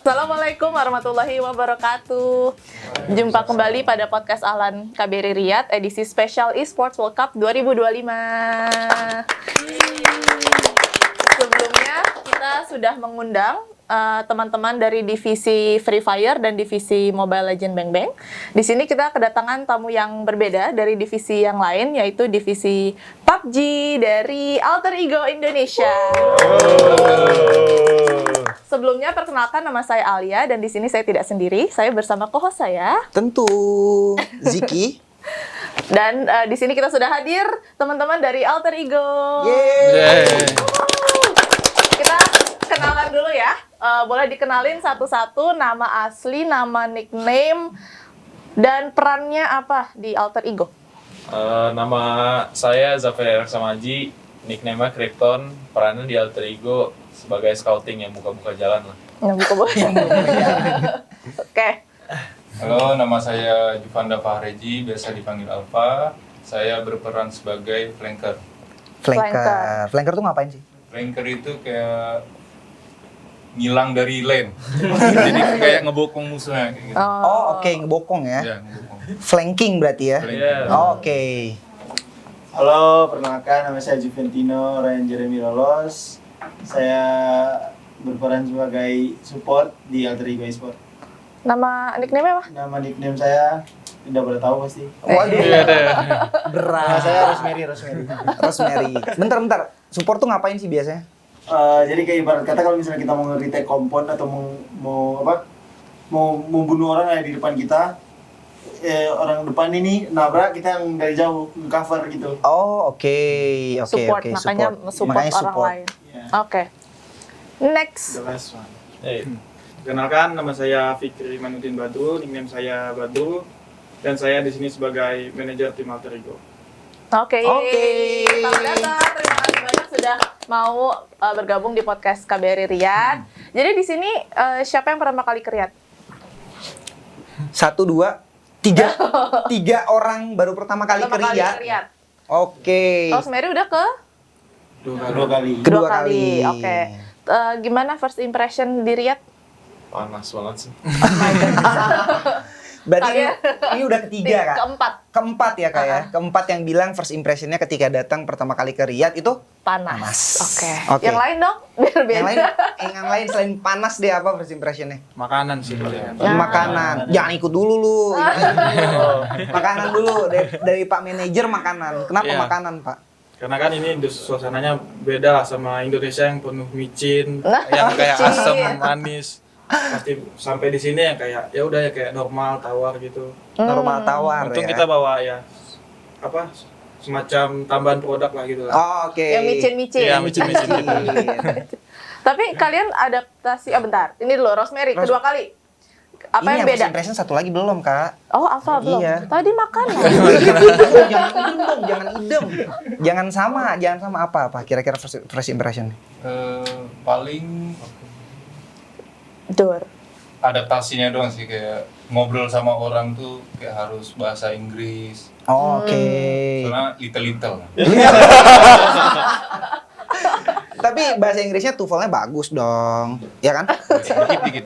Assalamualaikum warahmatullahi wabarakatuh. Jumpa kembali pada podcast Ahlan KBRI Riyadh edisi spesial eSports World Cup 2025. Sebelumnya kita sudah mengundang teman-teman dari divisi Free Fire dan divisi Mobile Legends Bang Bang. Di sini kita kedatangan tamu yang berbeda dari divisi yang lain, yaitu divisi PUBG dari Alter Ego Indonesia. Sebelumnya perkenalkan, nama saya Alia dan di sini saya tidak sendiri, saya bersama co-host saya. Tentu Ziki. Dan di sini kita sudah hadir teman-teman dari Alter Ego. Yeay. Kita kenalan dulu ya. Boleh dikenalin satu-satu, nama asli, nama nickname, dan perannya apa di Alter Ego? Nama saya Zafir Samaji, nickname-nya Krypton, perannya di Alter Ego sebagai scouting yang buka-buka jalan lah. Yang buka-buka. Oke. Halo, nama saya Juvanda Fahreji, biasa dipanggil Alfa. Saya berperan sebagai flanker. Flanker. Flanker tuh ngapain sih? Flanker itu kayak ngilang dari lane. Jadi kayak ngebokong musuhnya kayak gitu. Oke, ngebokong ya. Ya, ngebokong. Flanking berarti ya. Flanking. Oke. Halo, perkenalkan nama saya Juventino Ryan Jeremy Lolos. Saya berperan sebagai support di Alter Ego Esport. Nama nickname apa? Nama nickname saya tidak boleh tahu pasti. Waduh. Nama saya Berat. Rosemary. Bentar. Support tuh ngapain sih biasanya? Jadi kayak ibarat kata kalau misalnya kita mau nge-retake compound atau mau bunuh orang yang di depan kita, orang depan ini nabrak, kita yang dari jauh cover gitu. Oh, oke. Support, makanya support orang lain. Yeah. Oke. Next. The last one. Kenalkan, nama saya Fikri Manudin Badru, nickname saya Badru, dan saya di sini sebagai manajer tim Alter Ego. Oke. Selamat datang. Terima kasih banyak sudah mau bergabung di podcast KBRI Riyadh. Jadi di sini siapa yang pertama kali ke Riyadh? 1, 2, 3. 3 orang baru pertama kali ke Riyadh. Oke. Rosemary udah ke? Dua kali. Kedua kali. Oke. Gimana first impression di Riyadh? Panas banget sih. Berarti ini udah ketiga Kak? Keempat ya Kak ya? Keempat yang bilang first impression-nya ketika datang pertama kali ke Riyadh itu? Panas. Oke. Oke. Yang lain dong? Biar beda. Yang lain selain panas deh apa first impression-nya? Makanan sih paling. Makanan. Jangan ikut dulu lu. Makanan dulu dari Pak Manajer makanan. Kenapa Iya. makanan, Pak? Karena kan ini suasananya beda lah sama Indonesia yang penuh micin, Nah, yang kayak micin. asam manis. Pasti sampai di sini yang kayak ya udah ya kayak normal tawar gitu. Normal tawar Untung ya. kita bawa ya apa semacam tambahan produk lah gitu lah. Oh, oke. Yang micin-micin. Iya, micin-micin gitu. Tapi kalian adaptasi, bentar. Ini dulu, Rosemary, kedua kali. Apa Ini yang first beda? impression satu lagi belum, Kak. Oh, Alfa belum. Iya. Tadi makan. Jangan idem dong, jangan idem. Jangan sama apa kira-kira first impression. Paling Dor. adaptasinya doang sih, kayak ngobrol sama orang tuh kayak harus bahasa Inggris. Oh, oke. Soalnya little. Tapi bahasa Inggrisnya TOEFL-nya bagus dong. Ya kan?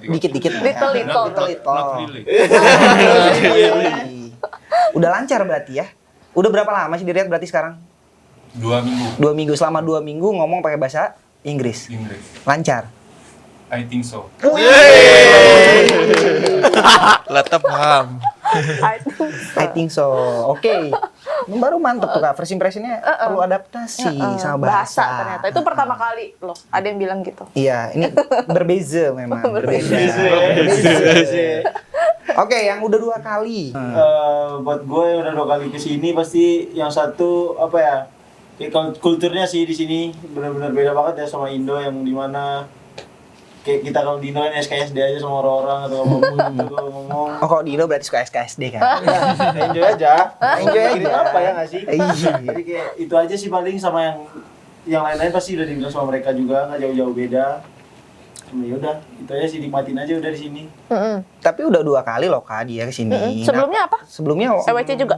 Dikit-dikit. Little. Not really. Udah lancar berarti ya? Udah berapa lama sih di Riyadh berarti sekarang? 2 minggu. 2 minggu. Selama 2 minggu ngomong pakai bahasa Inggris. Lancar. I think so. Letap paham. I think so. Oke. Baru mantep tuh Kak. First impression-nya perlu adaptasi sama bahasa. ternyata. Itu pertama kali loh, ada yang bilang gitu. Iya, ini berbeza memang. Berbeza. Oke, yang udah 2 kali. Buat gue yang udah 2 kali kesini pasti yang satu apa ya, kayak kulturnya sih di sini benar-benar beda banget ya sama Indo yang dimana kayak kita kalau di Indo kan SKSD aja sama orang-orang atau ngomong. Oh, kalau di Indo berarti suka SKSD kan? Enjoy aja. Enjoy aja. Mikirin apa ya nggak sih? Iya. Jadi kayak itu aja sih paling, sama yang lain-lain pasti udah dibilang sama mereka juga, nggak jauh-jauh beda. Ya udah, itu aja sih, nikmatin aja udah di sini. Tapi udah 2 kali loh Kak dia kesini. Sebelumnya apa? Sebelumnya EWC juga?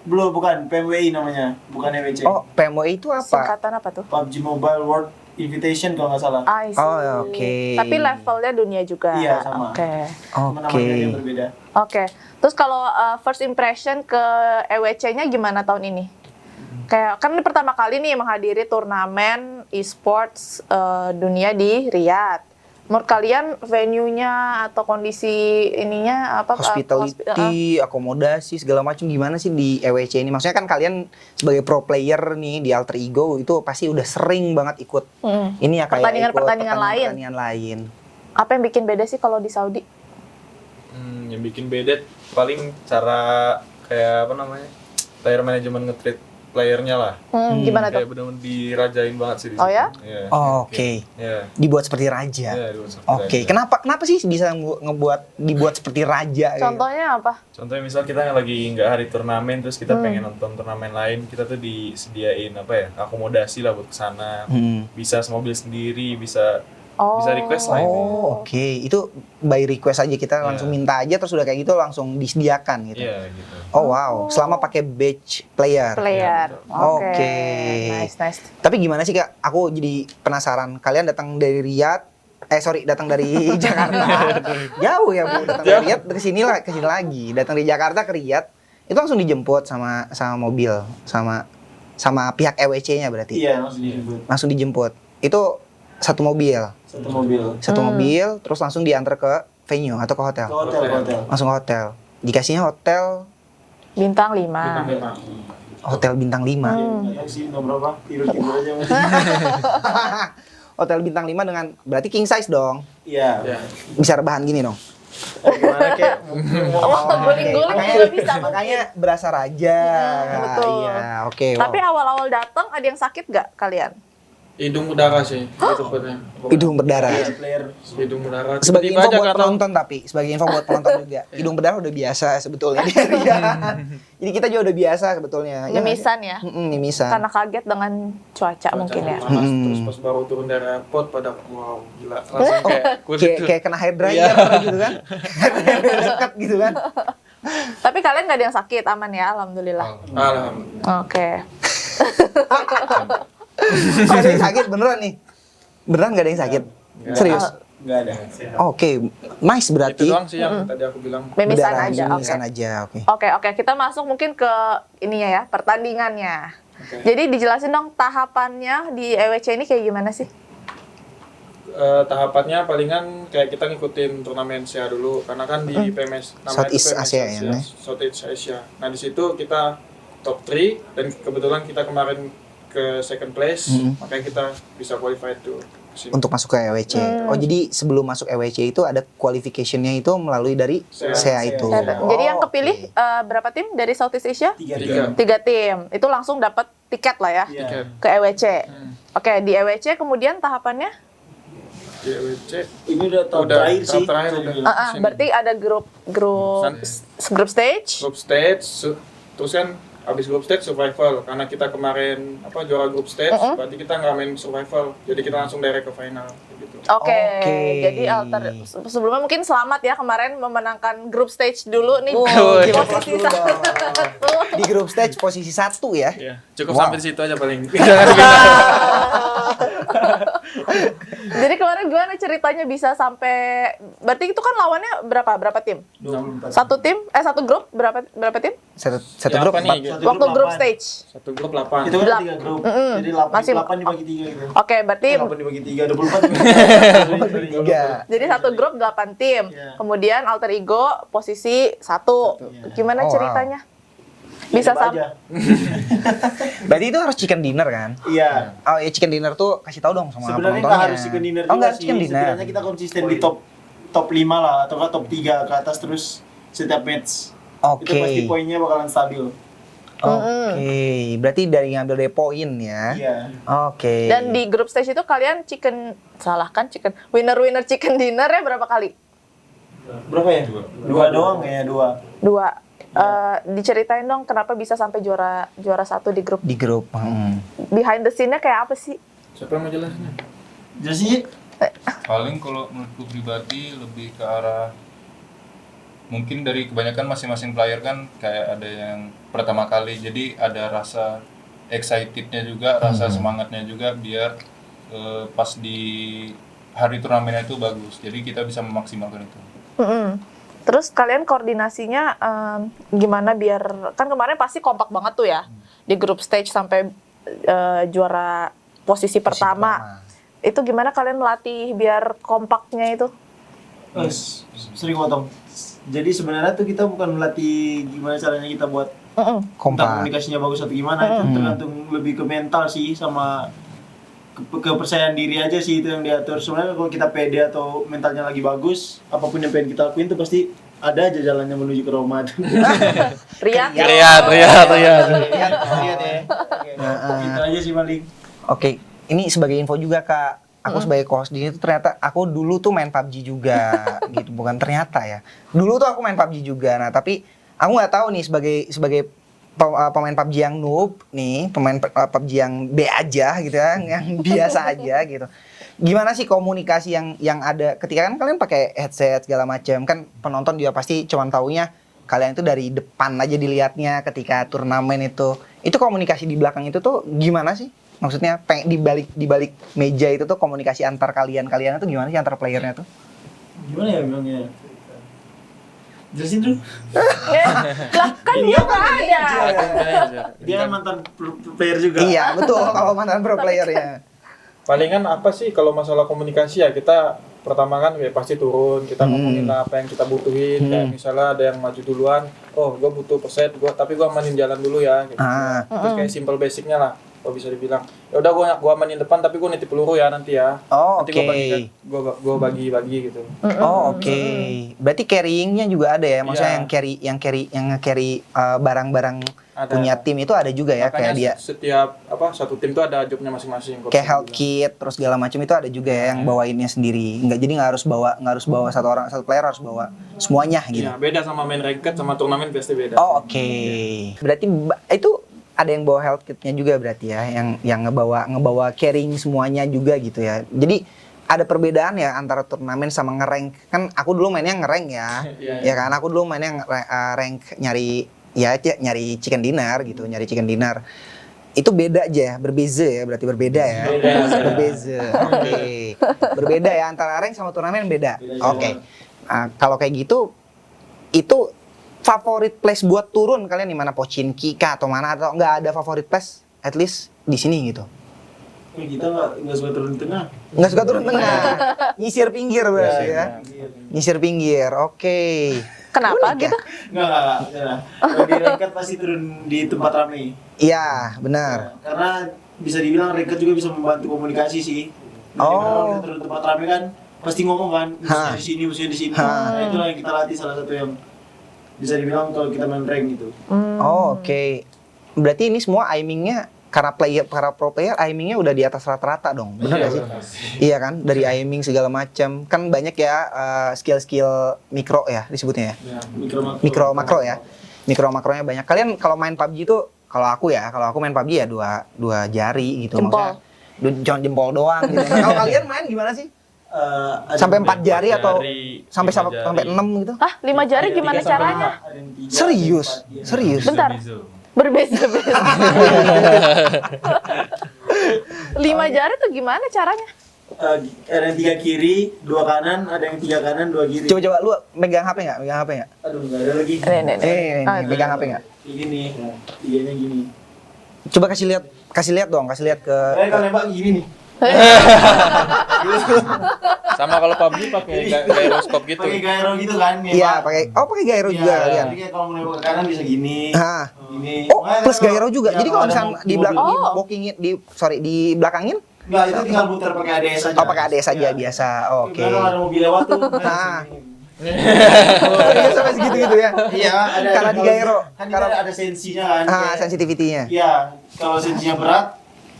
Belum, bukan PMWI namanya, bukan EWC. Oh, PMWI itu apa? Singkatan apa tuh? PUBG Mobile World Invitation kalau nggak salah. I see. Oh, oke. Tapi levelnya dunia juga. Iya, sama. Oke. Cuma namanya yang berbeda. Oke. Terus kalau first impression ke EWC-nya gimana tahun ini? Kayak kan ini pertama kali nih menghadiri turnamen e-sports dunia di Riyadh. Menurut kalian venue-nya atau kondisi ininya apa? Hospitality, akomodasi segala macam gimana sih di EWC ini? Maksudnya kan kalian sebagai pro player nih di Alter Ego itu pasti udah sering banget ikut ini ya kayak Pertandingan-pertandingan lain. Apa yang bikin beda sih kalau di Saudi? Yang bikin beda paling cara kayak apa namanya, player management nge-treat playernya lah. Gimana tuh? Kayak benar-benar dirajain banget sih di Oh situ. ya? Iya. Oh, oke. Iya. Dibuat seperti raja. Iya, dibuat seperti Oke, raja. kenapa sih bisa dibuat seperti raja? Contohnya apa? Contohnya misal kita lagi nggak hari turnamen terus kita pengen nonton turnamen lain, kita tuh disediain apa ya, akomodasi lah buat kesana. Bisa semobil sendiri, bisa request lah itu. Oh, oke. Itu by request aja, kita langsung minta aja terus udah kayak gitu langsung disediakan gitu. Iya gitu. Oh wow, selama pakai badge player. Oke. Oke. Nice. Tapi gimana sih Kak? Aku jadi penasaran. Kalian datang dari Riyadh, datang dari Jakarta. Jauh ya Bu, datang dari Riyadh ke sini lagi. Datang dari Jakarta ke Riyadh, itu langsung dijemput sama mobil, sama pihak EWC-nya berarti. Iya, langsung dijemput. Itu satu mobil. Satu mobil. Terus langsung diantar ke venue atau ke hotel. Ke hotel. Langsung ke hotel. Dikasihnya hotel Bintang 5. Hotel bintang 5. Nggak tahu sih nomor berapa, tidur aja. Hotel bintang 5 dengan berarti king size dong. Iya. Bisa rebahan gini dong. Gimana kayak Guling-guling juga bisa. Makanya berasa raja. betul. Iya, oke. Tapi awal-awal datang ada yang sakit nggak kalian? Hidung berdarah sih, tepatnya. Hidung berdarah. player. Hidung berdarah. Sebagai Tiba-tiba info aja buat karena penonton, tapi sebagai info buat penonton juga. Hidung berdarah udah biasa sebetulnya di Riyadh. Jadi kita juga udah biasa sebetulnya. Ya, Mimisan ya? mimisan. Karena kaget dengan cuaca mungkin ya. panas, terus pas baru turun dari airport pada wow gila langsung kayak kulit tuh. Kayak kena hair dryer gitu kan. Dekat gitu kan. Tapi kalian nggak ada yang sakit, aman ya, alhamdulillah. Alhamdulillah. Oke. Nggak ada yang sakit beneran nih. Beneran nggak ada yang sakit. Serius. Nggak ada. Oke, nice berarti. Itu doang sih yang tadi aku bilang. Mimisan Berdarah, aja, oke. mimisan aja, oke. Oke, kita masuk mungkin ke ininya ya, pertandingannya. Jadi dijelasin dong tahapannya di EWC ini kayak gimana sih? Tahapannya palingan kayak kita ngikutin turnamen Asia dulu karena kan di PMS namanya Southeast PMS Asia ya, namanya? Southeast Asia. Nah di situ kita top 3 dan kebetulan kita kemarin ke second place, makanya kita bisa qualified tuh kesini. Untuk masuk ke EWC. Oh, jadi sebelum masuk EWC itu ada qualification-nya itu melalui dari SEA itu. Jadi yang kepilih berapa tim dari Southeast Asia? 3. 3 tim. Itu langsung dapat tiket lah ya Iya. ke EWC. Oke, di EWC kemudian tahapannya? Di EWC Ini udah tahap Udah, terakhir tahap sih. terakhir bisa udah. dibilang. Berarti ada grup stage. group stage, terus kan habis group stage survival karena kita kemarin juara group stage, berarti kita nggak main survival, jadi kita langsung direct ke final gitu. Oke, Oke. jadi sebelumnya mungkin selamat ya kemarin memenangkan grup stage dulu nih. Posisi di grup stage posisi 1 ya. Iya, cukup Wow. sampai di situ aja paling. Jadi kemarin gimana ceritanya bisa sampai, berarti itu kan lawannya berapa tim? 24. Satu grup berapa tim? Satu Ya, grup apa nih? 4. Satu Waktu grup 8. stage. Satu grup 8. Itu kan Delap- 3 grup. Mm-mm. Jadi 8, Masih- 8 dibagi 3 gitu. Oke, berarti 8 dibagi 3, 24 dibagi 3. jadi satu grup 8 tim. Iya. Kemudian alter ego posisi 1. Iya. Gimana Oh, wow. ceritanya? Bisa Coba sampai aja. Berarti itu harus chicken dinner kan? Iya. Oh ya chicken dinner tuh kasih tahu dong sama Sebenarnya penontonnya. nggak harus chicken dinner Oh juga nggak sih. chicken dinner. Setidaknya kita konsisten di top 5 lah atau top 3 ke atas terus setiap match. Oke. Itu pasti poinnya bakalan stabil. Oke, berarti dari ngambil dari poin ya. Iya. Oke. dan di grup stage itu kalian winner chicken dinner ya berapa kali? Berapa ya? 2 doang kayaknya 2. 2. Diceritain dong kenapa bisa sampai juara 1 di grup. di grup. Behind the scene-nya kayak apa sih? Siapa yang mau jelasin? Jadi Paling kalau menurutku pribadi lebih ke arah mungkin dari kebanyakan masing-masing player kan kayak ada yang pertama kali, jadi ada rasa excitednya juga, rasa semangatnya juga biar pas di hari turnamennya itu bagus. Jadi kita bisa memaksimalkan itu. Mm-mm. Terus kalian koordinasinya gimana biar, kan kemarin pasti kompak banget tuh ya di grup stage sampai juara posisi pertama. Itu gimana kalian melatih biar kompaknya itu? sering potong. Jadi sebenarnya tuh kita bukan melatih gimana caranya kita buat Mm-mm. entah Kompak. komunikasinya bagus atau gimana, itu tergantung lebih ke mental sih sama kepercayaan diri aja sih itu yang diatur. Sebenarnya kalau kita pede atau mentalnya lagi bagus, apapun yang pengen kita lakuin tuh pasti ada aja jalannya menuju ke Roma tuh. Riak? Lihat Lihat ya. Gitu aja sih paling. Oke, ini sebagai info juga Kak. Aku sebagai co-host di sini tuh ternyata aku dulu tuh main PUBG juga gitu, bukan ternyata ya. Dulu tuh aku main PUBG juga. Nah, tapi aku nggak tahu nih sebagai pemain PUBG yang noob nih, pemain PUBG yang B aja gitu ya, yang biasa aja gitu. Gimana sih komunikasi yang ada ketika kan kalian pakai headset segala macam, kan penonton juga pasti cuma taunya kalian itu dari depan aja dilihatnya ketika turnamen itu. Itu komunikasi di belakang itu tuh gimana sih? Maksudnya di balik meja itu tuh komunikasi antar kalian itu gimana sih antar playernya tuh? Gimana ya bilangnya? Jelasin dulu. Lah kan dia nggak ada. Dia kan mantan player juga. Iya, betul kalau mantan pro player ya. Palingan apa sih kalau masalah komunikasi ya, kita pertama kan ya pasti turun, kita ngomongin apa yang kita butuhin. Kayak misalnya ada yang maju duluan, oh gue butuh peset, tapi gue amanin jalan dulu ya. Gitu. Terus kayak simple basicnya lah, kalau bisa dibilang. Ya udah gue amanin depan, tapi gue nitip peluru ya nanti ya. Oh, Nanti oke. gue bagi gitu. Oh, oke. Berarti carrying-nya juga ada ya? Maksudnya Iya. yang nge-carry barang-barang Ada. punya tim itu ada juga ya, kayak Makanya dia setiap satu tim tuh ada jobnya masing-masing. kalau kayak bisa health dibilang. kit terus segala macam itu ada juga ya yang bawainnya sendiri. Nggak harus bawa satu player harus bawa semuanya gitu. Iya, beda sama main ranked sama turnamen pasti beda. Oh, oke. Berarti itu ada yang bawa health kitnya juga berarti ya, yang ngebawa carrying semuanya juga gitu ya. Jadi ada perbedaan ya antara turnamen sama ngerank. Kan aku dulu mainnya ngerank ya. Iya, Ya kan aku dulu mainnya rank nyari chicken dinner gitu, nyari chicken dinner. Itu beda aja ya, berbeza ya, berarti berbeda ya. Berbeza. Oke. Berbeda ya antara rank sama turnamen beda. Oke. Nah, kalau kayak gitu itu favorit place buat turun kalian di mana? Pochinki kah atau mana, atau nggak ada favorit place at least di sini gitu? Kita nggak suka turun di tengah. Nggak suka turun tengah. Nyisir pinggir berarti ya. Nyisir pinggir. Oke. Kenapa Unik ya? gitu? Enggak. Kalau di ranked pasti turun di tempat ramai. Iya, benar. Karena bisa dibilang ranked juga bisa membantu komunikasi sih. Oh. Kalau kita turun tempat ramai kan pasti ngomong kan, musuhnya di sini, musuhnya di sini. Ha. Nah, itulah yang kita latih, salah satu yang bisa dibilang kalau kita main rank gitu. Oh, oke. Berarti ini semua aimingnya para pro player aimingnya udah di atas rata-rata dong, bener gak sih? Iya kan, dari aiming segala macam kan banyak ya skill-skill mikro ya disebutnya ya, Ya, mikro makro ya, mikro makronya banyak. Kalian kalau main PUBG itu, kalau aku main PUBG ya dua jari gitu, Jempol. maksudnya cuma jempol doang gitu. Nah, kalau kalian main gimana sih? Sampai 4 jari atau sampai 6 gitu? Hah, 5 jari gimana caranya? Serius? Bentar. Berbeza-beza. 5 jari tuh gimana caranya? ada yang 3 kiri, 2 kanan, ada yang 3 kanan, 2 kiri. Coba lu megang HP nggak? Megang HP nggak? Aduh, nggak ada lagi. Megang HP nggak? Gini, nah, 3-nya gini. Coba kasih lihat kasih lihat ke. Kalau nembak gini nih. Sama kalau PUBG pakai gyroscope gitu. Pakai gyro gitu kan? Iya, pakai gyro juga Iya, kalian. jadi kayak kalau mau nembak ke kanan bisa gini. Hah. Gini. Oh, Makanya plus kalau- gyro juga. iya, Jadi kalau ada misalnya mobil- di belakang mobil- di bookingin di belakangin, Enggak, itu tinggal muter pakai ADS aja. oh pakai ADS aja Iya. biasa. Oke. Kalau ada mobil lewat tuh. Nah. Oh, iya sampai segitu gitu ya. Iya, ada. Karena di gyro. Kan Karena ada sensinya kan. kayak- sensitivity-nya. Iya, kalau sensinya berat,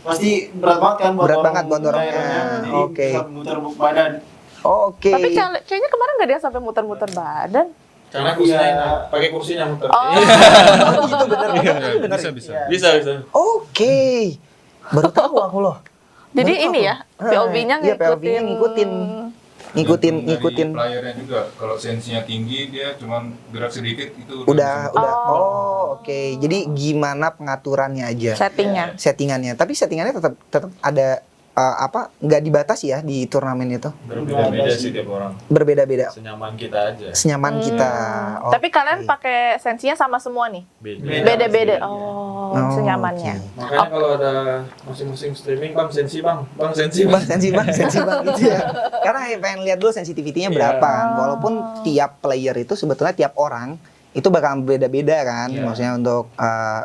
pasti berat banget kan buat Berat dorong banget buat dorongnya. gyronya. Jadi Oke. bisa muter badan. Oke. Tapi kayaknya kemarin nggak ada yang sampai muter-muter badan. Karena kursinya Iya. enak, pakai kursinya muter. Oh, Gitu bener. Bener. Bisa. Bisa. Oke. Baru tahu aku loh. jadi Baru ini tahu. ya, POV-nya Iya, POV-nya ngikutin. Tergantung Ngikutin. dari playernya juga. Kalau sensinya tinggi dia cuman gerak sedikit itu Udah. Oh. Oh, oke. Jadi gimana pengaturannya aja? settingnya. Settingannya. Tapi settingannya tetap ada nggak dibatasi ya di turnamen itu. Berbeda-beda sih tiap orang. Berbeda-beda. Senyaman kita aja. Senyaman kita. Oh, Tapi kalian pakai sensinya sama semua nih? Beda-beda. Oh, senyamannya. Makanya kalau ada masing-masing streaming, bang sensi bang sensi Bang, sensi bang gitu ya. Karena pengen lihat dulu sensitivity-nya berapa. Walaupun tiap player itu sebetulnya tiap orang itu bakal beda-beda kan. Maksudnya untuk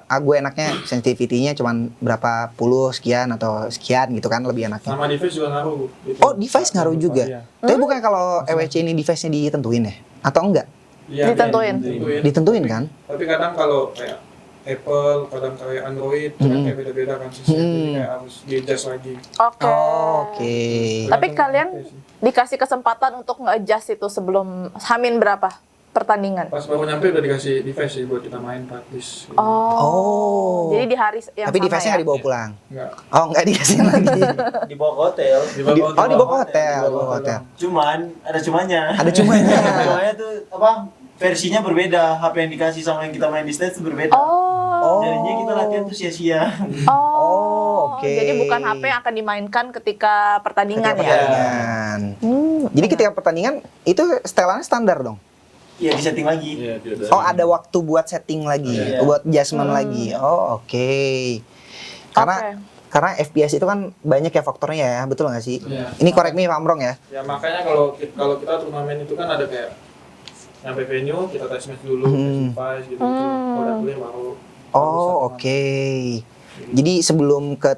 gue enaknya sensitivity-nya cuman berapa puluh sekian atau sekian gitu kan lebih enaknya. Sama device juga ngaruh. Gitu. Oh, device ngaruh juga. Iya. Tapi bukan kalau EWC ini device-nya ditentuin ya? Atau enggak? Iya, Ditentuin. Ditentuin kan? Tapi kadang kalau kayak Apple, kadang kayak Android, kan kayak beda-beda kan sistemnya. Jadi kayak harus di-adjust lagi. Oke. Oh, oke. Tapi kalian dikasih kesempatan untuk nge-adjust itu sebelum Hamin berapa pertandingan? Pas baru nyampe udah dikasih device sih buat kita main praktis. Gitu. Oh. Jadi di hari yang Tapi sama device-nya ya? nggak dibawa pulang? Enggak. Oh, nggak dikasih lagi. Dibawa ke hotel. Oh, dibawa ke hotel. Dibawa ke hotel. Cuman ada cumanya. Ada cumanya. Cumanya tuh apa? Versinya berbeda. HP yang dikasih sama yang kita main di stage tuh berbeda. Oh. Jadinya kita latihan tuh sia-sia. Oh, oke. Jadi bukan HP yang akan dimainkan ketika pertandingan Ketika ya? pertandingan. Hmm. Jadi ketika pertandingan itu setelannya standar dong? Iya, di setting lagi. Iya, dia Oh, ada waktu buat setting lagi, Iya. buat adjustment lagi. Oh, oke. Karena Oke. karena FPS itu kan banyak ya faktornya ya, betul nggak sih? Iya. Ini correct me if I'm wrong ya. Ya makanya kalau kita turnamen itu kan ada kayak nyampe venue kita test match dulu, test device gitu. Kalau udah boleh baru. Oh, oke. Jadi sebelum ke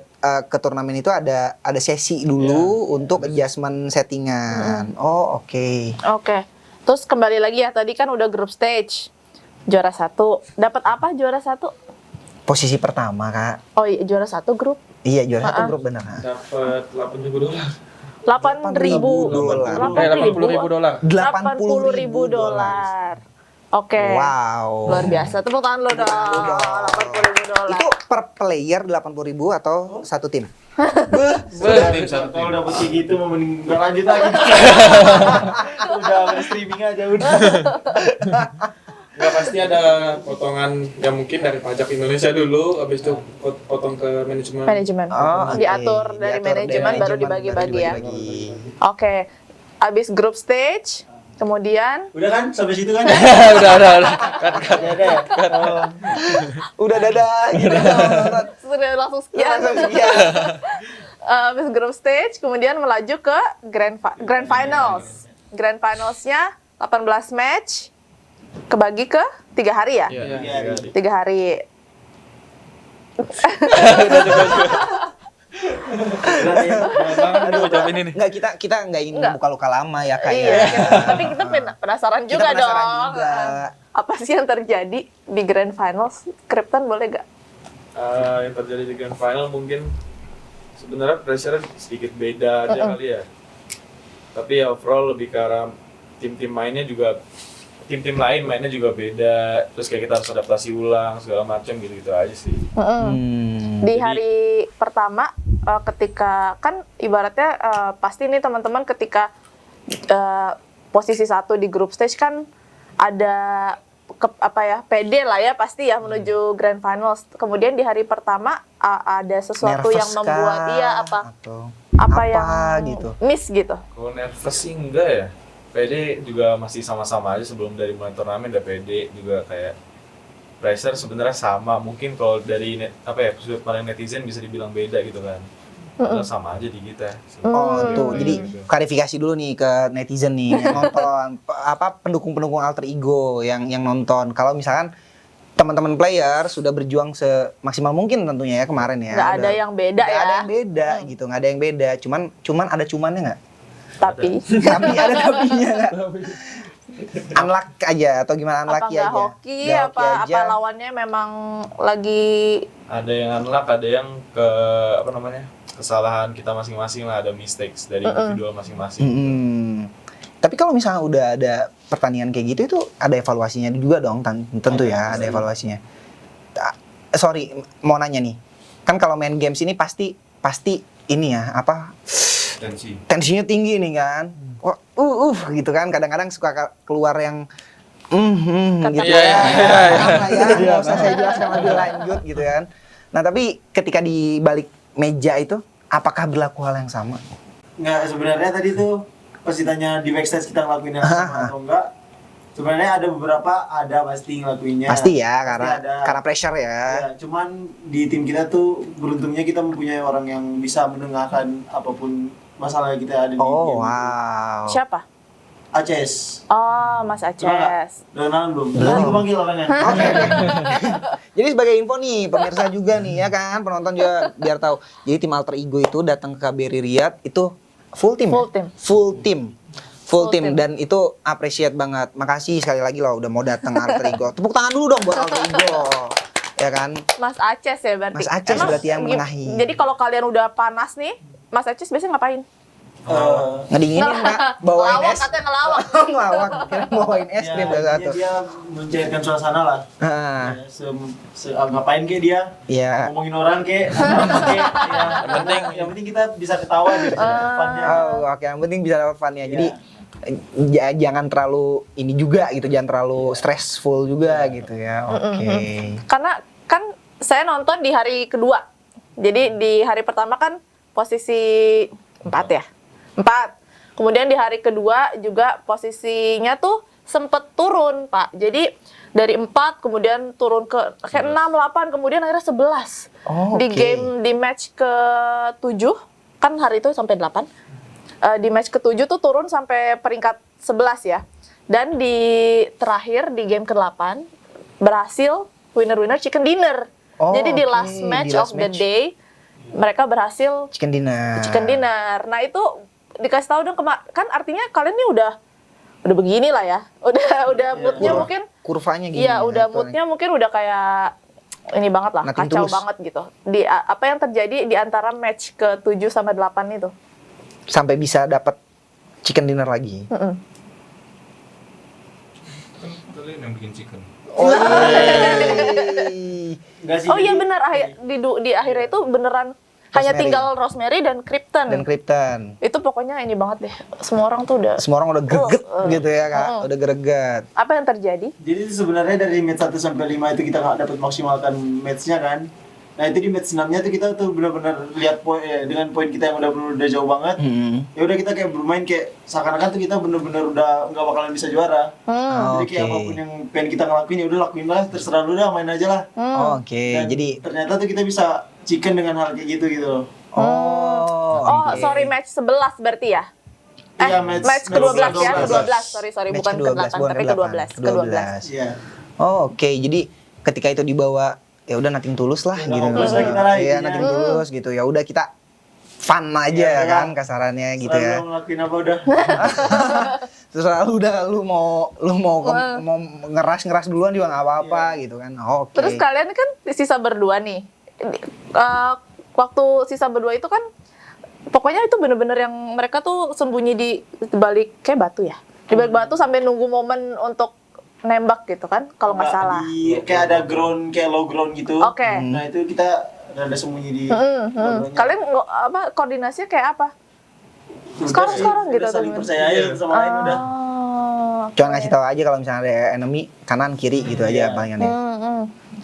turnamen itu ada sesi dulu untuk adjustment settingan. Oh, oke. Oke. Terus kembali lagi ya, tadi kan udah grup stage. Juara 1. Dapat apa juara 1? Posisi pertama, Kak. Oh iya, juara 1 grup. Iya, juara satu grup bener. Kak. Dapat $8.000. 8.000 dolar. $80.000. $80.000. Oke. Wow. Luar biasa. Tepuk tangan lo dong. $80.000. Itu per player 80.000 atau satu tim? Tim satu tim. Kalau dapet kayak gitu mau mending nggak lanjut lagi. Udah streaming aja udah. Nggak, pasti ada potongan yang mungkin dari pajak Indonesia dulu, habis itu potong ke manajemen. Manajemen. Oh, oke. Diatur dari manajemen baru dibagi-bagi ya. Oke. Abis grup stage, kemudian Udah kan sampai situ kan? udah. Udah ada ya? Oh. Udah dadah gitu. sudah langsung sekian. Abis grup stage, kemudian melaju ke grand finals. Grand finalsnya 18 match, kebagi ke 3 hari ya? Iya. 3 hari. Enggak, kita enggak ingin Enggak. membuka luka lama ya, Kak. Iya, ya. tapi kita penasaran Kita juga penasaran dong. juga. Apa sih yang terjadi di grand finals? Krypton boleh gak? Yang terjadi di grand final mungkin sebenarnya pressure sedikit beda aja kali ya. Tapi ya overall lebih ke arah tim-tim mainnya juga, tim-tim lain mainnya juga beda. Terus kayak kita harus adaptasi ulang segala macam gitu-gitu aja sih. Di hari pertama ketika kan ibaratnya pasti nih teman-teman ketika posisi 1 di group stage kan ada PD lah ya pasti ya menuju grand finals. Kemudian di hari pertama ada sesuatu Nervous yang membuat kah? iya apa? Atau Apa apa yang gitu. miss gitu? Kalau nervous sih enggak ya. PD juga masih sama-sama aja sebelum dari mulai turnamen udah PD juga kayak pressure sebenarnya sama. Mungkin kalau dari sudut pandang netizen bisa dibilang beda gitu kan. Padahal sama aja di kita. Oh tuh, Gitu. jadi klarifikasi dulu nih ke netizen nih yang nonton, pendukung-pendukung alter ego yang nonton. Kalau misalkan teman-teman player sudah berjuang semaksimal mungkin tentunya ya kemarin ya. Nggak ada yang beda Nggak ya. ada yang beda gitu, nggak ada yang beda. Cuman ada cumannya nggak? Tapi Tapi ada tapinya nggak? Unluck aja atau gimana apa unlucky nggak aja? hoki, Nggak apa hoki aja. lawannya memang lagi Ada yang unluck, ada yang kesalahan kita masing-masing lah, ada mistakes dari individual masing-masing. Tapi kalau misalnya udah ada pertandingan kayak gitu itu ada evaluasinya juga dong, tentu ya ada evaluasinya. Sorry, mau nanya nih, kan kalau main games ini pasti ini ya tensinya tinggi nih kan, wah gitu kan, kadang-kadang suka keluar yang gitu ya, nggak usah saya jelaskan lebih lanjut gitu kan. Nah tapi ketika di balik meja itu, apakah berlaku hal yang sama? Nggak, sebenarnya tadi tuh pas ditanya di backstage kita ngelakuin yang sama atau enggak, sebenarnya ada beberapa pasti ngelakuinnya. Pasti ya, Pasti karena pressure ya. Ya, cuman di tim kita tuh beruntungnya kita mempunyai orang yang bisa mendengarkan apapun masalah yang kita ada di Oh game. wow. siapa? Aces. Oh, Mas Aces. Udah kenalan belum? Nanti gue panggil orangnya. Oke. Jadi sebagai info nih, pemirsa juga nih ya kan, penonton juga biar tahu. Jadi tim Alter Ego itu datang ke KBRI Riyadh itu full tim. Full Ya? tim. Full tim tim. dan itu appreciate banget. Makasih sekali lagi loh udah mau datang Alter Ego. Tepuk tangan dulu dong buat Alter Ego. Ya kan? Mas Aces ya berarti. Mas Aces Emang berarti yang menengahi. Jadi kalau kalian udah panas nih, Mas Aces biasanya ngapain? Ngedinginin enggak? Bawain Ngelawak, es. katanya ngelawak. Ngelawak, kira bawain es krim satu. Dia mencairkan suasana lah. Ah, Ya, ngapain kek dia? iya. Ngomongin orang kek? Yang penting kita bisa ketawa gitu. Funnya. Oh, oke, yang penting bisa dapat fun-nya. Jadi jangan terlalu ini juga gitu, jangan terlalu stressful juga gitu ya. Oke. Karena kan saya nonton di hari kedua. Jadi di hari pertama kan posisi 4 ya. 4. Kemudian di hari kedua juga posisinya tuh sempet turun, Pak. Jadi dari 4 kemudian turun ke kayak 6, 8, kemudian akhirnya 11. Oh, Di oke. game di match ke-7 kan hari itu sampai 8. Di match ke-7 tuh turun sampai peringkat 11 ya. Dan di terakhir di game ke-8 berhasil winner-winner chicken dinner. Oh, Jadi di oke. last match Di last of the match. day mereka berhasil Chicken dinner. chicken dinner. Nah itu dikasih tahu dong kan artinya kalian nih udah begini lah ya. Udah moodnya mungkin Kurvanya gini. iya udah atau- moodnya mungkin udah kayak ini banget lah, Nothing kacau tulus. banget gitu. Di apa yang terjadi di antara match ke-7 sama 8 itu. sampai bisa dapat chicken dinner lagi. Mm-mm. Kan kalian yang bikin chicken. Oh, Enggak sih. Oh iya jadi- benar, di akhirnya itu beneran hanya Rosemary. tinggal Rosemary dan Krypton. dan Krypton. Itu pokoknya ini banget deh. Semua orang tuh udah Semua orang udah greget gitu ya kak, udah greget. apa yang terjadi? Jadi sebenarnya dari match 1 sampai 5 itu kita nggak dapat maksimalkan match-nya kan. Nah itu di match 6-nya tuh kita tuh benar-benar lihat poin dengan poin kita yang udah jauh banget. Ya udah kita kayak bermain kayak seakan-akan tuh kita benar-benar udah nggak bakalan bisa juara. Jadi kayak Oke. apapun yang pengen kita ngelakuin ya udah lakuin lah, terserah lu dah, main aja lah. Oke, Dan jadi ternyata tuh kita bisa chicken dengan hal kayak gitu gitu. Oh, oke. sorry, match 11 berarti ya? Iya, match ke-12 ya, ke-12. Sorry, Match bukan ke-12, ke-8, bukan tapi ke-8, ke-12. Iya. Oh, oke. Jadi ketika itu dibawa ya udah nothing tulus lah Ya, gitu. hopeless lah kita lah Iya, intinya. nothing tulus gitu. Ya udah kita fun aja Iya, kan iya. kasarannya gitu Selalu ya. ngelakuin apa udah. Terus lu udah lu mau mau ngeras duluan juga nggak apa-apa gitu kan. Oke. Terus kalian kan sisa berdua nih. Waktu sisa berdua itu kan pokoknya itu bener-bener yang mereka tuh sembunyi di balik kayak batu ya. Di balik batu sampai nunggu momen untuk nembak gitu kan kalau nggak salah. Kayak ada ground, kayak low ground gitu. Oke. Nah itu kita ada sembunyi di. Kalian koordinasinya kayak apa? Sekarang gitu udah saling temen. percaya aja sama lain udah. Cuma ngasih tahu aja kalau misalnya ada enemy kanan kiri gitu aja palingan ya.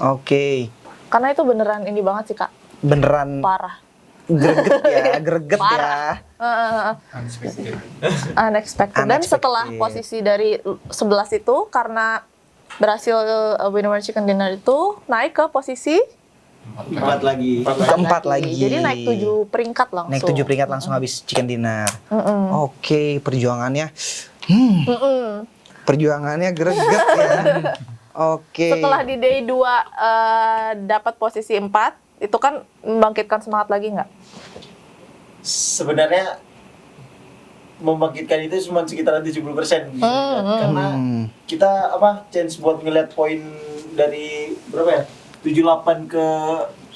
Oke. Karena itu beneran ini banget sih Kak, Beneran parah. greget ya. Parah. Unexpected. Unexpected. Dan setelah posisi dari 11 itu karena berhasil Winner Chicken Dinner itu naik ke posisi 4 lagi. Keempat lagi. Jadi naik 7 peringkat langsung. Naik 7 peringkat langsung habis Chicken Dinner. Oke, perjuangannya. Perjuangannya greget ya. Oke. Setelah di day 2 dapat posisi 4, itu kan membangkitkan semangat lagi nggak? Sebenarnya membangkitkan itu cuma sekitar 70% gitu. Karena kita chance buat ngeliat poin dari berapa ya? 78 ke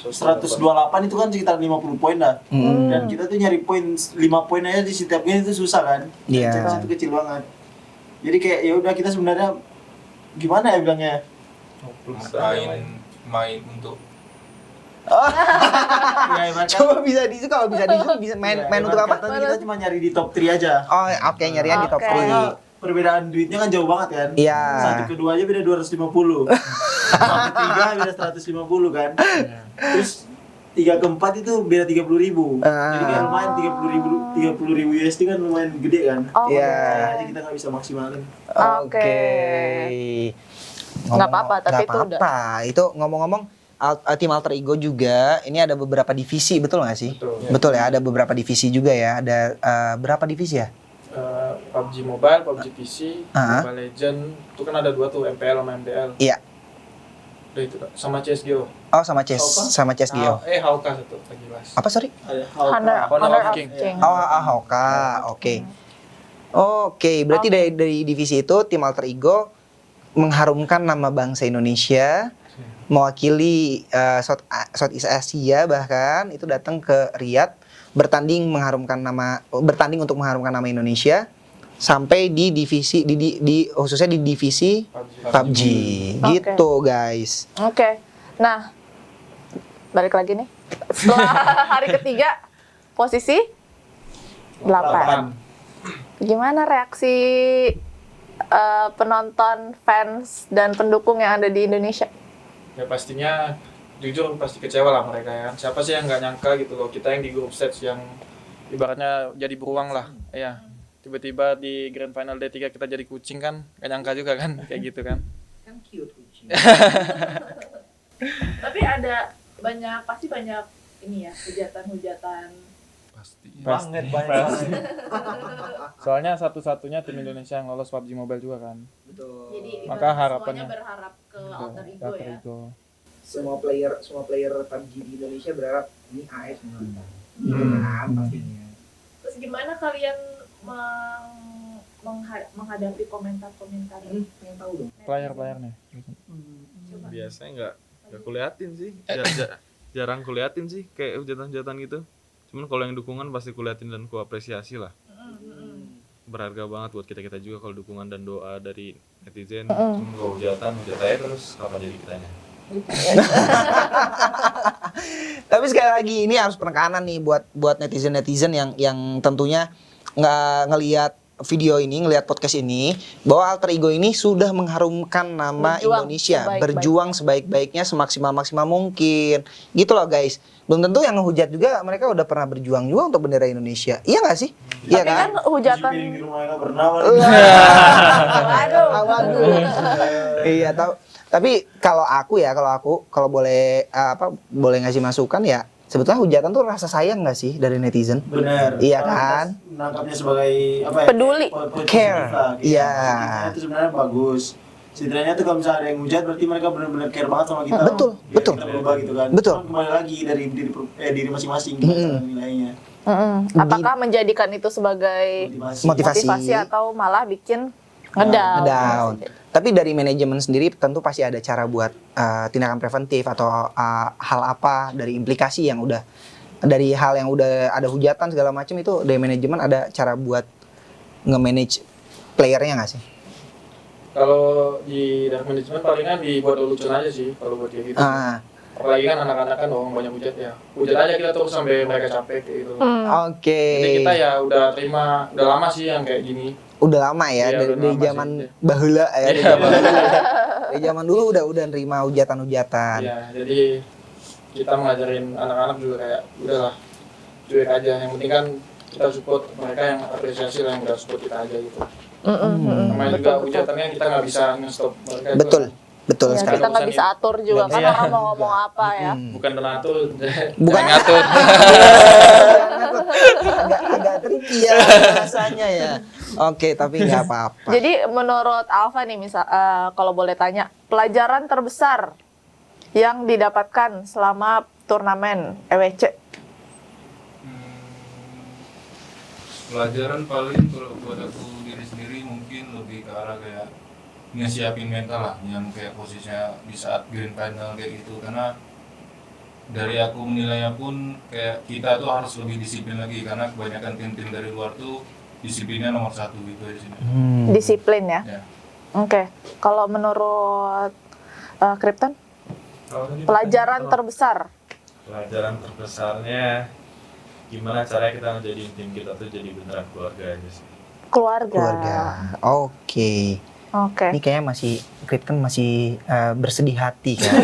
128 itu kan sekitar 50 poin lah. Dan kita tuh nyari poin 5 poin aja di setiap game itu susah kan. Iya. Chance itu kecil banget. Jadi kayak ya udah kita sebenarnya gimana ya bilangnya? main untuk Ya, ibaratkan- Coba bisa di kalau bisa bisa main Ya, untuk apa? ibaratkan kita cuma nyari di top 3 aja. Oh, oke, nyarian di top Oke. 3. Soalnya perbedaan duitnya kan jauh banget kan. Iya. Satu kedua aja beda 250. Sama ketiga beda 150 kan. Terus 3 ke 4 itu beda 30.000. Jadi kayak lumayan 30.000 USD kan lumayan gede kan. Oh, Iya. Kayaknya kita nggak bisa maksimalin. Oke. Nggak apa-apa, tapi itu udah. Itu ngomong-ngomong tim Alter Ego juga, ini ada beberapa divisi, betul nggak sih? Betul. Betul ya, ada beberapa divisi juga ya. Ada berapa divisi ya? PUBG Mobile, PUBG PC, Ah. Mobile Legend, itu kan ada 2 tuh, MPL sama MDL. Iya. Udah itu Kak. Sama CSGO. Oh, sama CSGO. Hauka satu lagi jelas. Apa sorry? Ada Honor Honor of of King. King. Oh, Hoka. Oke. Oke, berarti dari divisi itu tim Alter Ego mengharumkan nama bangsa Indonesia, mewakili Southeast Asia, bahkan itu datang ke Riyadh bertanding untuk mengharumkan nama Indonesia sampai di divisi khususnya di divisi PUBG. Gitu, guys. Oke. Nah, balik lagi nih. Setelah hari ketiga, posisi 8. Gimana reaksi penonton, fans, dan pendukung yang ada di Indonesia? Ya pastinya jujur pasti kecewa lah mereka ya. Siapa sih yang nggak nyangka gitu loh, kita yang di group stage yang ibaratnya jadi beruang lah. Ya, tiba-tiba di Grand Final D3 kita jadi kucing kan, nggak nyangka juga kan kayak gitu kan. Kan cute kucing. Tapi pasti banyak ini ya, hujatan-hujatan. pasti. banget. Soalnya satu-satunya tim Indonesia yang lolos PUBG Mobile juga kan. Betul. Jadi Maka harapannya berharap ke Alter Ego Alter ya. Ego. Semua player PUBG di Indonesia berharap ini AS menang. Kan pastinya. Terus gimana kalian menghadapi komentar-komentar Pengen tahu dong. Player-playernya. Biasanya nggak kuliatin sih. Jarang kuliatin sih kayak hujatan-hujatan gitu. Cuman kalau yang dukungan pasti kuliatin dan kuapresiasi lah. Berharga banget buat kita juga kalau dukungan dan doa dari netizen. Cuma kalau hujat aja terus kapan jadi kitanya. Tapi sekali lagi ini harus penekanan nih buat netizen yang tentunya nggak ngelihat video ini, ngelihat podcast ini, bahwa Alter Ego ini sudah mengharumkan nama Indonesia, berjuang sebaik-baiknya, semaksimal mungkin, gitu loh guys. Belum tentu yang ngehujat juga mereka udah pernah berjuang juga untuk bendera Indonesia, iya nggak sih? Iya Tapi kan? kan hujatan. Piring di rumah nggak pernah. Waduh. Iya tahu. Tapi kalau aku boleh boleh ngasih masukan ya, sebetulnya hujatan tuh rasa sayang nggak sih dari netizen? Benar. Iya kan? Menangkapnya sebagai apa ya? Peduli. Care. Iya. Itu sebenarnya bagus. Setidaknya tuh kalau misalnya ada yang hujat berarti mereka benar-benar care banget sama kita. Betul, Ya, betul. Kita berubah gitu kan. Betul. Cuman kembali lagi dari diri masing-masing cara nilainya. Apakah menjadikan itu sebagai motivasi atau malah bikin ngedown? Tapi dari manajemen sendiri tentu pasti ada cara buat tindakan preventif atau hal apa dari implikasi yang udah dari hal yang udah ada hujatan segala macam, itu dari manajemen ada cara buat nge-manage playernya nggak sih? Kalau di dari manajemen palingan dibuat lucu aja sih kalau buat kayak gitu. Apalagi kan anak-anak kan banyak hujat ya. Hujat aja kita terus sampai mereka capek kayak gitu. Oke. Jadi kita ya udah terima, udah lama sih yang kayak gini. Udah lama ya, Iya, dari udah lama zaman sih. bahula ya. Iya. Dari zaman dulu udah nerima hujatan-hujatan. Ya, jadi kita mengajarin anak-anak juga kayak udahlah, cuek aja. Yang penting kan kita support mereka yang apresiasi lah, yang udah support kita aja gitu. Namanya juga hujatannya kita nggak bisa nge-stop mereka. Betul. Betul Ya, sekali. kita nggak bisa atur juga kan Iya. orang mau ngomong apa ya. Bukan donatur. Bukan ngatur. agak tricky ya rasanya ya. Oke, tapi nggak apa-apa. Jadi menurut Alfa nih misal kalau boleh tanya, pelajaran terbesar yang didapatkan selama turnamen EWC. Pelajaran paling kalau buat aku diri sendiri mungkin lebih ke arah kayak ngesiapin mental lah, yang kayak posisinya di saat grand final kayak gitu. Karena dari aku menilainya pun kayak kita tuh harus lebih disiplin lagi, karena kebanyakan tim-tim dari luar tuh disiplinnya nomor 1 gitu di sini. Disiplin ya. Ya. Oke. Kalau menurut Krypton, pelajaran terbesar. Pelajaran terbesarnya gimana caranya kita ngejadiin tim kita tuh jadi beneran keluarga aja sih. Keluarga. Oke. Oke. Ini kayaknya Krypton masih bersedih hati kan.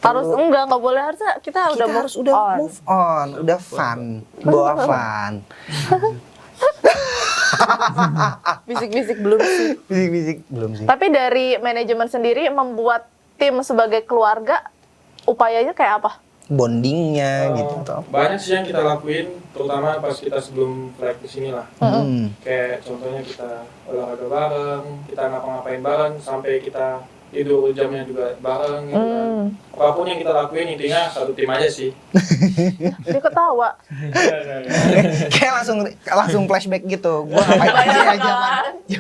Harus nggak boleh, harusnya kita udah move on, udah fun, bawa fun. Bisik-bisik belum sih. Bisik-bisik belum sih. Tapi dari manajemen sendiri membuat tim sebagai keluarga, upayanya kayak apa? Bondingnya gitu atau Banyak sih yang kita lakuin, terutama pas kita sebelum flight ke sini lah. Kayak contohnya kita olahraga bareng, kita ngapa-ngapain bareng, sampai kita tidur jamnya juga bareng gitu kan. Apapun yang kita lakuin intinya satu tim aja sih. Dia ketawa. kayak langsung flashback gitu. Gua ngapain aja ya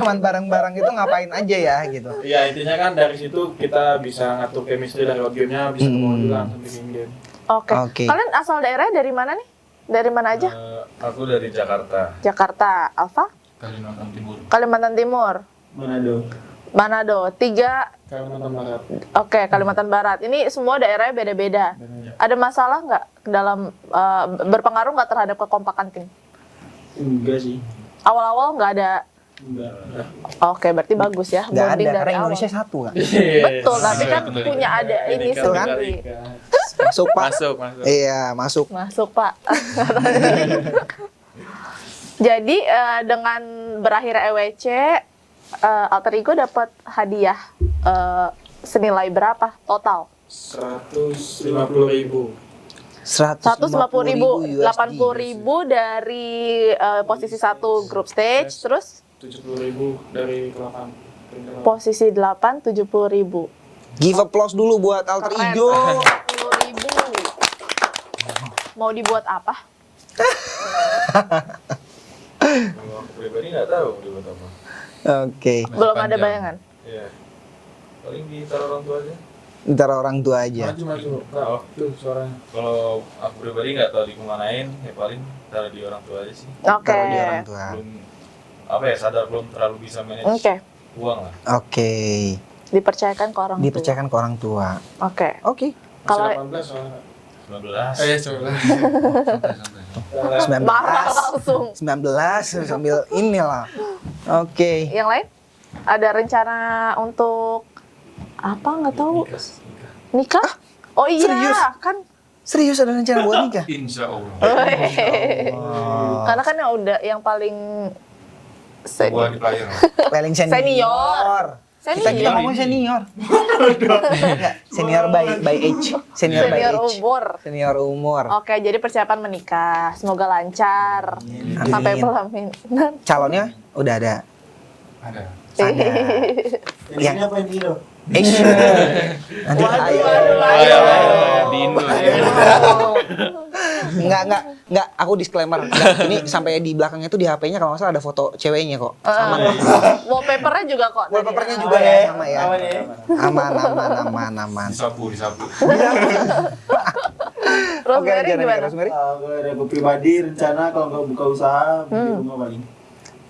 zaman bareng-bareng itu ngapain aja ya gitu. Iya, intinya kan dari situ kita bisa ngatur chemistry dari gamenya, bisa ketemu juga sampai game. Oke. Kalian asal daerah dari mana nih? Dari mana aja? Aku dari Jakarta. Jakarta. Alfa? Kalimantan Timur. Kalimantan Timur. Manado. 3. Kalimantan Barat. Oke, Kalimantan Barat. Ini semua daerahnya beda-beda. Ada masalah nggak dalam berpengaruh nggak terhadap kekompakan tim? Enggak sih. Awal-awal nggak ada. Enggak. Oke, berarti bagus ya. Nggak ada Bonding dari karena awal. Indonesia satu kan. Betul, tapi kan Betul. punya ada ini Betul kan? sendiri. Masuk Pak. Masuk. Iya, masuk. Masuk Pak. Jadi dengan berakhir EWC, Alter Ego dapat hadiah senilai berapa total? 150.000. 150.000, USD. 80.000 dari posisi 1 grup stage, terus 70.000 dari 8. posisi 8 70.000. Give applause dulu buat Alter Keren. Ego. 40.000. Mau dibuat apa? Kalau aku pribadi nggak tahu dibuat apa. Oke. Masih Belum ada panjang. bayangan. Iya. Paling ditaruh orang tua aja. Ntar orang tua aja. Maju. Nah, tuh suaranya. Kalau aku pribadi nggak tahu dikemanain, ya paling taruh di orang tua aja sih. Oke. Taruh di orang tua. Belum apa ya, sadar belum terlalu bisa manage Oke. uang lah. Oke. Dipercayakan ke orang tua. Dipercayakan ke orang tua. Oke. Oke. Kalau 18 soalnya. 19. Coba. Santai. 19. marah langsung. 19 sambil inilah. Oke. Yang lain? Ada rencana untuk apa nggak tahu? Nikah? Oh iya, serius? kan. Serius ada rencana buat nikah? Insya Allah. Karena kan yang paling Buat di player. Paling senior. Senior. Kita ngomong senior. Enggak, senior by age. Senior by Senior age. umur. Senior umur. Oke, jadi persiapan menikah. Semoga lancar. Sampai pelaminan. Calonnya udah ada. Ada. Ada. Ini apa ini lo? Nanti ayo. Di Indo. Enggak, aku disclaimer. Enggak, ini sampai di belakangnya tuh di HP-nya kalau nggak salah ada foto ceweknya kok. Aman. Wallpapernya juga kok. tadi. Wallpapernya juga ya, sama ya. Aman ya? Aman. Disapu. Rosemary gimana? Rosemary? Kalau dari aku pribadi rencana kalau nggak buka usaha beli rumah paling.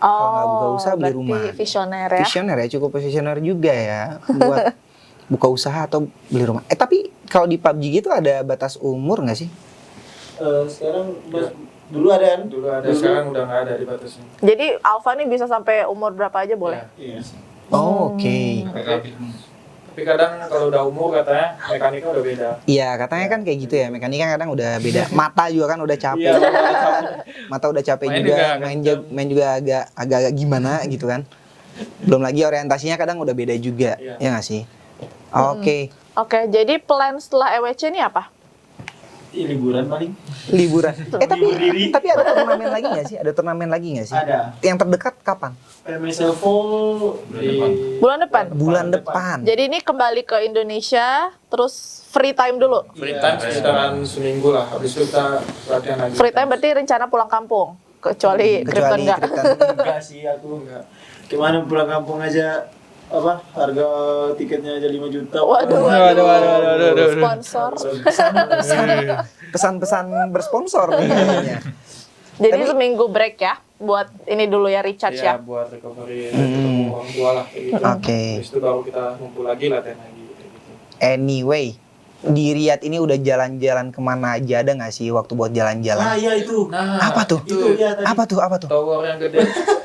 Kalau nggak buka usaha, beli berarti rumah. visioner ya. Visioner ya, cukup visioner juga ya buat buka usaha atau beli rumah. Tapi kalau di PUBG gitu ada batas umur nggak sih? Sekarang dulu ada kan? Dulu ada, sekarang udah nggak ada dibatasnya. Jadi Alfa nih bisa sampai umur berapa aja boleh? Iya. Oh, oke. Pakai kabin. Tapi kadang kalau udah umur katanya mekaniknya udah beda. Iya, katanya kan kayak gitu ya. Mekanika kadang udah beda. Mata juga kan udah capek. Iya, makanya. Mata udah capek Main juga, juga main juga agak gimana gitu kan. Belum lagi orientasinya kadang udah beda juga. Iya. Ya nggak sih? Oke. Oke, jadi plan setelah EWC ini apa? Liburan paling. Liburan. Libur diri. Tapi ada turnamen lagi nggak sih? Ada turnamen lagi nggak sih? Ada. Yang terdekat kapan? PMSL full di Bulan depan. Bulan depan. Jadi ini kembali ke Indonesia, terus free time dulu. Free time sekitaran seminggu lah. Habis itu kita latihan lagi. Free time berarti rencana pulang kampung, kecuali Krypton enggak. Krypton. enggak sih aku enggak. Gimana pulang kampung aja harga tiketnya aja 5 juta. Waduh. Sponsor. Pesan-pesan bersponsor nih kayaknya. Jadi seminggu break ya, buat ini dulu ya recharge Iya, ya. buat recovery, ketemu orang tua lah kayak gitu. Oke. Habis itu baru kita ngumpul lagi, latihan lagi kayak gitu. Anyway, di Riyadh ini udah jalan-jalan kemana aja, ada nggak sih waktu buat jalan-jalan? Nah, iya itu. Nah, Apa tuh? Itu ya tadi. Apa tuh? tower yang gede.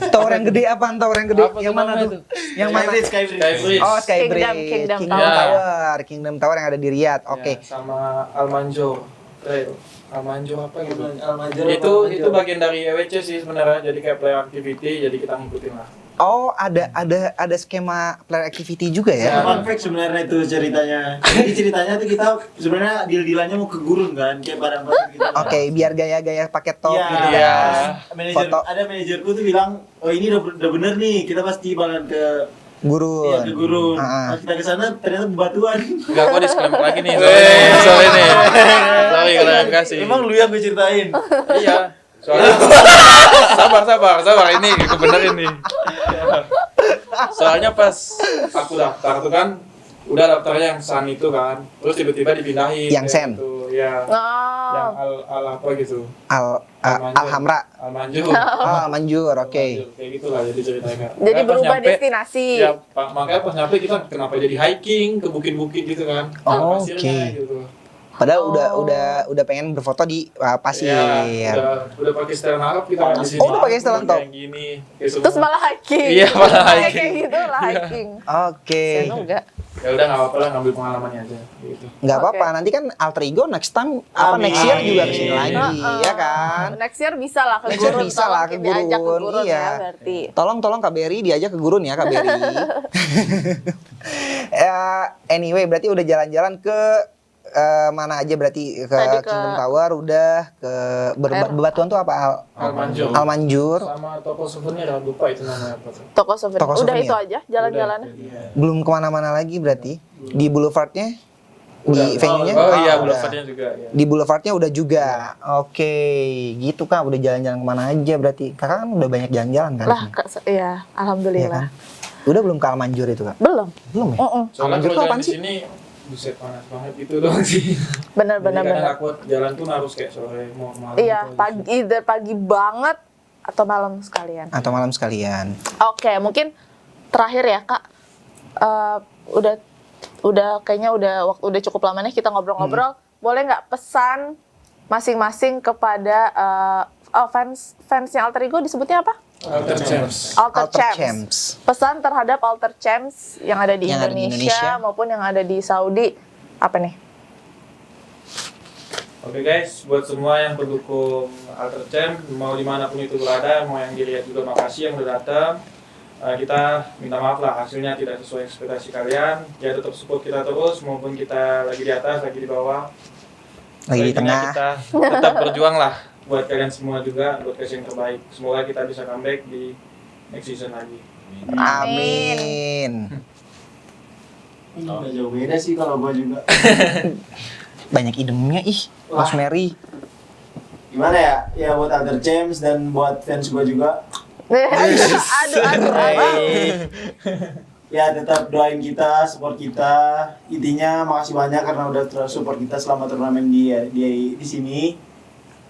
Tower yang gede apaan? Tower yang gede? Apa tuh Yang mana namanya tuh? Yang mana? Skybridge. Skybridge. Oh, Skybridge. Kingdom Kingdom Tower. Tower. Kingdom Tower yang ada di Riyadh. Oke. Ya, sama Al-Manjur Trail. Al-Manjur apa gitu? Al-Manjur. Itu bagian dari EWC sih sebenarnya. Jadi kayak player activity, jadi kita ngikutin lah. Oh, ada skema player activity juga ya? Fun fact sebenarnya itu ceritanya. Jadi ceritanya tuh kita sebenarnya deal-dealannya mau ke gurun kan, kayak barang-barang gitu. Oke, biar gaya-gaya pakai top Iya. gitu Iya. kan. Manajer, Foto. ada manajerku tuh bilang, oh ini udah bener nih, kita pasti bakalan ke Gurun. iya, ke gurun. Ah. Pas kita ke sana ternyata bebatuan. Enggak, gua disclaimer lagi nih. Sorry nih. Sorry klarifikasi. Emang lu yang gue ceritain. Iya. Soalnya sabar ini aku benerin nih. Soalnya pas Aku daftar tuh kan, udah daftarnya yang San itu kan. Terus tiba-tiba dipindahin. Yang kayak Sen? Gitu. Ya. Yang Oh. al apa gitu. Al-Hamra. Al-Manjur. Oh, Manjur, oke. Kayak gitulah jadi ceritanya. Jadi Makanya pas berubah nyampe, destinasi. Ya, makanya pas nyampe kita kenapa jadi hiking ke bukit-bukit gitu kan. Oh, Pasirnya oke. gitu. Padahal Oh. udah pengen berfoto di pasir. Ya, udah pakai setelan Arab kita di sini. Oh, udah pakai setelan top. Kayak gini. Kayak semua. Terus malah hiking. Iya, malah Kayak hiking. gitu lah hiking. Oke. Saya enggak. Ya udah nggak apa-apa lah ngambil pengalamannya aja gitu. Nggak Oke. apa-apa, nanti kan alter ego next time Amin. next year juga kesini lagi, Heeh. ya kan? Next year bisa lah ke Next year gurun. bisa lah ke Tolong diajak gurun, iya. ya berarti. Tolong KBRI diajak ke gurun ya KBRI. Anyway, berarti udah jalan-jalan ke mana aja berarti ke Tadi ke- Kingdom Tower udah ke Bebatuan tuh apa? Al-Manjur. Al-Manjur. Sama toko souvenir ya, lupa itu namanya apa tuh. Toko souvenir. Toko Udah souvenir. itu aja jalan-jalannya. Udah. Belum kemana-mana lagi berarti di Boulevardnya, di Udah. venue-nya? Oh iya, udah. Boulevardnya juga ya. Di Boulevardnya udah juga. Oke, gitu Kak, udah jalan-jalan kemana aja berarti. Kakak kan udah banyak jalan-jalan kan? Lah, iya, Iya alhamdulillah. kan? Udah belum ke Al-Manjur itu Kak? Belum. Belum ya? Heeh. Soalnya Al-Manjur kalau tuh jalan apaan di sih? sini buset panas banget itu doang sih. Benar-benar Jadi kadang benar. aku jalan tuh harus kayak sore mau malam. Iya, gitu. pagi either pagi banget atau malam sekalian. Atau malam sekalian? Oke, mungkin terakhir ya Kak. Udah kayaknya udah cukup lama nih kita ngobrol-ngobrol. Boleh nggak pesan masing-masing kepada fansnya Alter Ego disebutnya apa? Alter Champs. Alter Alter Champs. Champs. Pesan terhadap Alter Champs yang ada di Yang ada di Indonesia Indonesia. maupun yang ada di Saudi apa nih? Oke guys, buat semua yang pendukung Alter Champ, mau dimanapun itu berada, mau yang dilihat juga makasih yang udah datang. Kita minta maaf lah hasilnya tidak sesuai ekspektasi kalian. Ya tetap support kita terus, maupun kita lagi di atas, lagi di bawah. Lagi di Intinya tengah. Kita tetap berjuang lah buat kalian semua juga, buat kasih yang terbaik. Semoga kita bisa comeback di next season lagi. Amin. Nggak jauh beda sih kalau gua juga. Banyak idemnya ih, Wah. Rosemary. Gimana ya? Ya buat Alter James dan buat fans gua juga. aduh. Ya tetap doain kita, support kita. Intinya makasih banyak karena udah terus support kita selama turnamen di sini.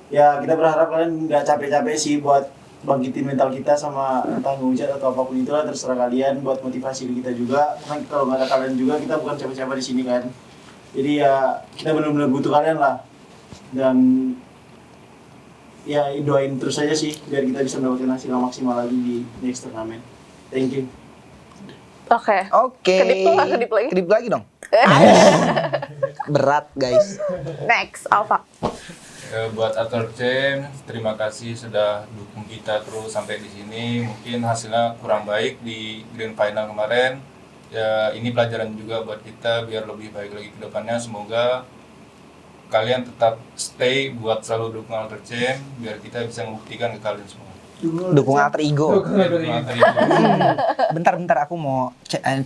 Ya kita berharap kalian nggak capek-capek sih buat bangkitin mental kita sama entah ngehujat atau apapun itulah, terserah kalian, buat motivasi kita juga. Karena kalau nggak ada kalian juga kita bukan siapa-siapa di sini kan. Jadi ya kita benar-benar butuh kalian lah. Dan ya doain terus aja sih biar kita bisa mendapatkan hasil yang maksimal lagi di next turnamen. Thank you. Oke. Oke. Kedip lagi. Kedip lagi dong. Berat guys. Next, Alfa. Buat Alter Jam, terima kasih sudah dukung kita terus sampai di sini. Mungkin hasilnya kurang baik di Grand Final kemarin. Ya, ini pelajaran juga buat kita biar lebih baik lagi ke depannya. Semoga kalian tetap stay buat selalu dukung Alter Jam biar kita bisa membuktikan ke kalian semua. Dukung alter ego. Dukung Alter Jam. Bentar aku mau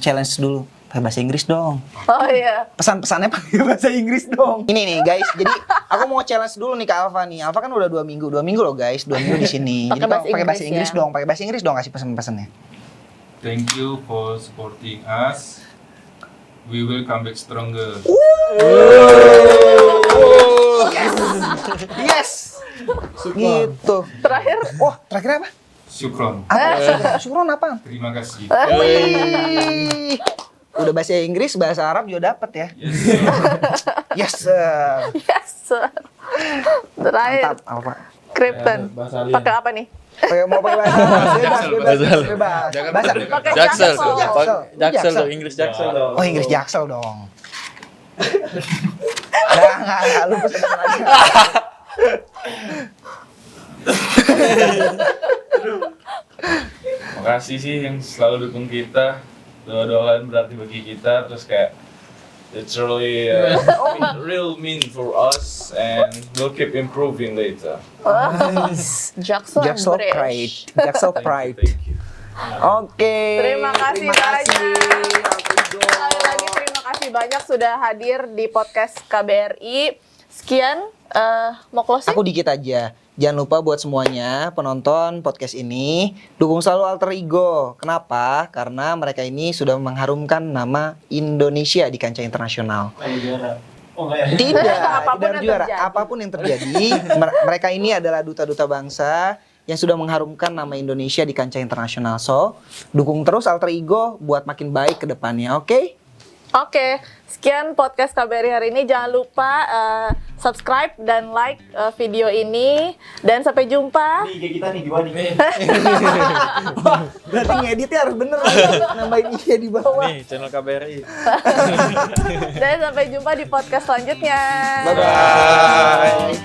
challenge dulu. Pakai bahasa Inggris dong. Oh iya. Pesan-pesannya pakai bahasa Inggris dong. Ini nih guys, jadi aku mau challenge dulu nih ke Alfa nih. Alfa kan udah 2 minggu loh guys, 2 minggu di sini. Jadi pakai bahasa Inggris ya. dong, pakai bahasa Inggris dong kasih pesan-pesannya. Thank you for supporting us. We will come back stronger. Yes. Gitu. Terakhir. Wah, terakhir apa? Syukron. Apa? Syukron apa? Terima kasih. Wih. Udah bahasa Inggris, bahasa Arab juga dapet ya. Yes, sir. Yes. Terakhir. Mantap, Alfa. Krypton. Bahasa alien. Pakai apa nih? Mau pakai bahasa bebas. Bahasa Pakai Jaksel. Jaksel. Jaksel dong, Inggris Jaksel. Oh, Inggris Jaksel dong. Enggak, lu pesan aja. Makasih sih yang selalu dukung kita. Doa-doa kalian berarti bagi kita. Terus kayak it's really real mean for us and we'll keep improving later. Jaksel. Jaksel British. Pride. Jaksel Pride. Thank you. Oke. Terima kasih banyak. Alfredo. Sekali lagi terima kasih banyak sudah hadir di podcast KBRI. Sekian, mau closing? Aku dikit aja. Jangan lupa buat semuanya penonton podcast ini dukung selalu Alter Ego. Kenapa? Karena mereka ini sudah mengharumkan nama Indonesia di kancah internasional. Kayak juara. Oh enggak ya? Tidak, Apapun tidak yang juara. terjadi. Apapun yang terjadi, mereka ini adalah duta-duta bangsa yang sudah mengharumkan nama Indonesia di kancah internasional. So, dukung terus Alter Ego buat makin baik ke depannya, oke? Oke, sekian podcast KBRI hari ini. Jangan lupa subscribe dan like video ini. Dan sampai jumpa. Ini IG kita nih di bawah nih. Berarti ngeditnya harus bener nambahin IG di bawah. Nih, channel KBRI. Dan sampai jumpa di podcast selanjutnya. Bye-bye.